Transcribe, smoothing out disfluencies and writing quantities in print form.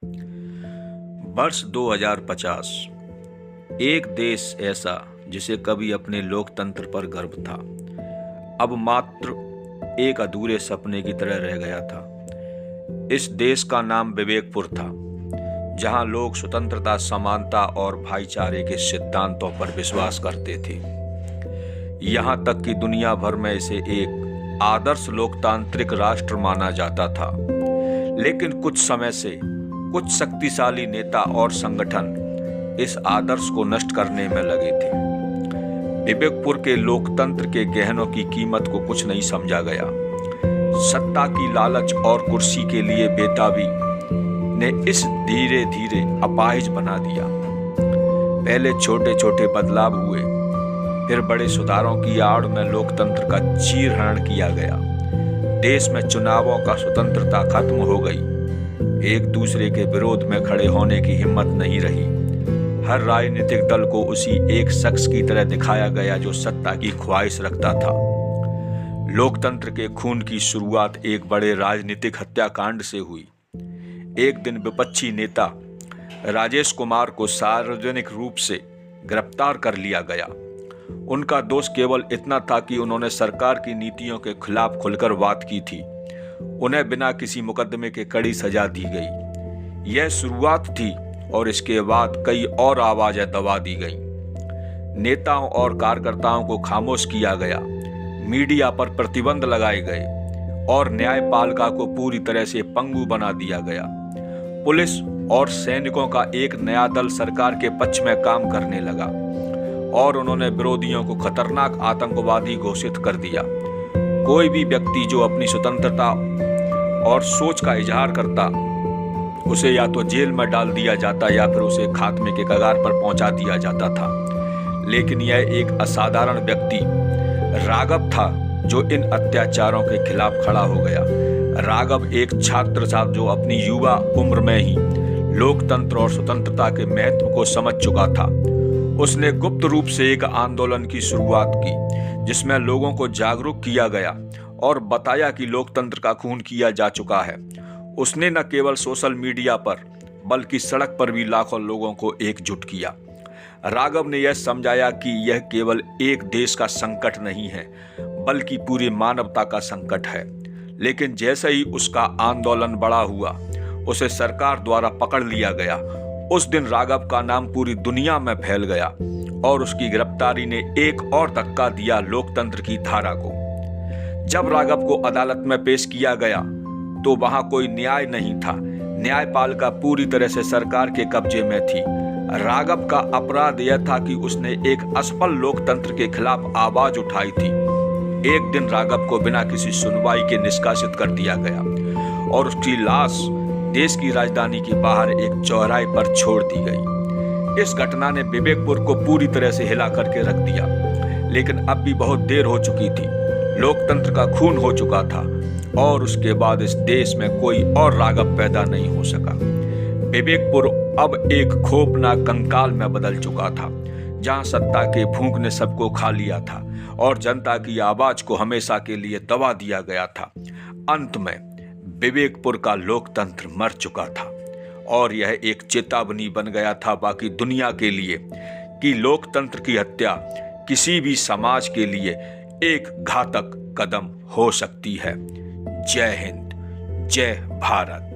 वर्ष 2050। एक देश ऐसा जिसे कभी अपने लोकतंत्र पर गर्व था, अब मात्र एक अधूरे सपने की तरह रह गया था। इस देश का नाम विवेकपुर था, जहां लोग स्वतंत्रता, समानता और भाईचारे के सिद्धांतों पर विश्वास करते थे। यहां तक कि दुनिया भर में इसे एक आदर्श लोकतांत्रिक राष्ट्र माना जाता था। लेकिन कुछ समय से कुछ शक्तिशाली नेता और संगठन इस आदर्श को नष्ट करने में लगे थे। विवेकपुर के लोकतंत्र के गहनों की कीमत को कुछ नहीं समझा गया। सत्ता की लालच और कुर्सी के लिए बेताबी ने इस धीरे धीरे अपाहिज बना दिया। पहले छोटे छोटे बदलाव हुए, फिर बड़े सुधारों की आड़ में लोकतंत्र का चीरहरण किया गया। देश में चुनावों का स्वतंत्रता खत्म हो गई। एक दूसरे के विरोध में खड़े होने की हिम्मत नहीं रही। हर राजनीतिक दल को उसी एक शख्स की तरह दिखाया गया जो सत्ता की ख्वाहिश रखता था। लोकतंत्र के खून की शुरुआत एक बड़े राजनीतिक हत्याकांड से हुई। एक दिन विपक्षी नेता राजेश कुमार को सार्वजनिक रूप से गिरफ्तार कर लिया गया। उनका दोष केवल इतना था कि उन्होंने सरकार की नीतियों के खिलाफ खुलकर बात की थी। उन्हें बिना किसी मुकदमे के कड़ी सजा दी गई। यह शुरुआत थी और इसके बाद कई और आवाजें दबा दी गईं। नेताओं और कार्यकर्ताओं को खामोश किया गया, मीडिया पर प्रतिबंध लगाए गए और न्यायपालिका को पूरी तरह से पंगु बना दिया गया। पुलिस और सैनिकों का एक नया दल सरकार के पक्ष में काम करने लगा और उन्होंने विरोधियों को खतरनाक आतंकवादी घोषित कर दिया। कोई भी व्यक्ति जो अपनी स्वतंत्रता और सोच का इजहार करता, उसे या तो जेल में डाल दिया जाता या फिर उसे खात्मे के कगार पर पहुंचा दिया जाता था। लेकिन यह एक असाधारण व्यक्ति राघव था जो इन अत्याचारों के खिलाफ खड़ा हो गया। राघव एक छात्र था जो अपनी युवा उम्र में ही लोकतंत्र और स्वतंत्रता के महत्व को समझ चुका था। उसने गुप्त रूप से एक आंदोलन की शुरुआत की जिसमें लोगों को जागरूक किया गया और बताया कि लोकतंत्र का खून किया जा चुका है। उसने न केवल सोशल मीडिया पर बल्कि सड़क पर भी लाखों लोगों को एकजुट किया। राघव ने यह समझाया कि यह केवल एक देश का संकट नहीं है बल्कि पूरी मानवता का संकट है। लेकिन जैसे ही उसका आंदोलन बड़ा हुआ, उसे सरकार द्वारा पकड़ लिया गया। उस दिन राघव का नाम पूरी दुनिया में फैल गया और उसकी गिरफ्तारी ने एक और धक्का दिया लोकतंत्र की धारा को। जब राघव को अदालत में पेश किया गया तो वहां कोई न्याय नहीं था। न्यायपालिका पूरी तरह से सरकार के कब्जे में थी। राघव का अपराध यह था कि उसने एक असफल लोकतंत्र के खिलाफ आवाज उठाई थी। एक दिन राघव को बिना किसी सुनवाई के निष्कासित कर दिया गया और उसकी लाश देश की राजधानी के बाहर एक चौराहे पर छोड़ दी गई। इस घटना ने विवेकपुर को पूरी तरह से हिला करके रख दिया। लेकिन अब भी बहुत देर हो चुकी थी। लोकतंत्र का खून हो चुका था और उसके बाद इस देश में कोई और राघव पैदा नहीं हो सका। विवेकपुर अब एक खोफनाक कंकाल में बदल चुका था, जहां सत्ता के भूख ने सबको खा लिया था और जनता की आवाज को हमेशा के लिए दबा दिया गया था। अंत में विवेकपुर का लोकतंत्र मर चुका था और यह एक चेतावनी बन गया था बाकी दुनिया के लिए कि लोकतंत्र की हत्या किसी भी समाज के लिए एक घातक कदम हो सकती है। जय हिंद, जय भारत।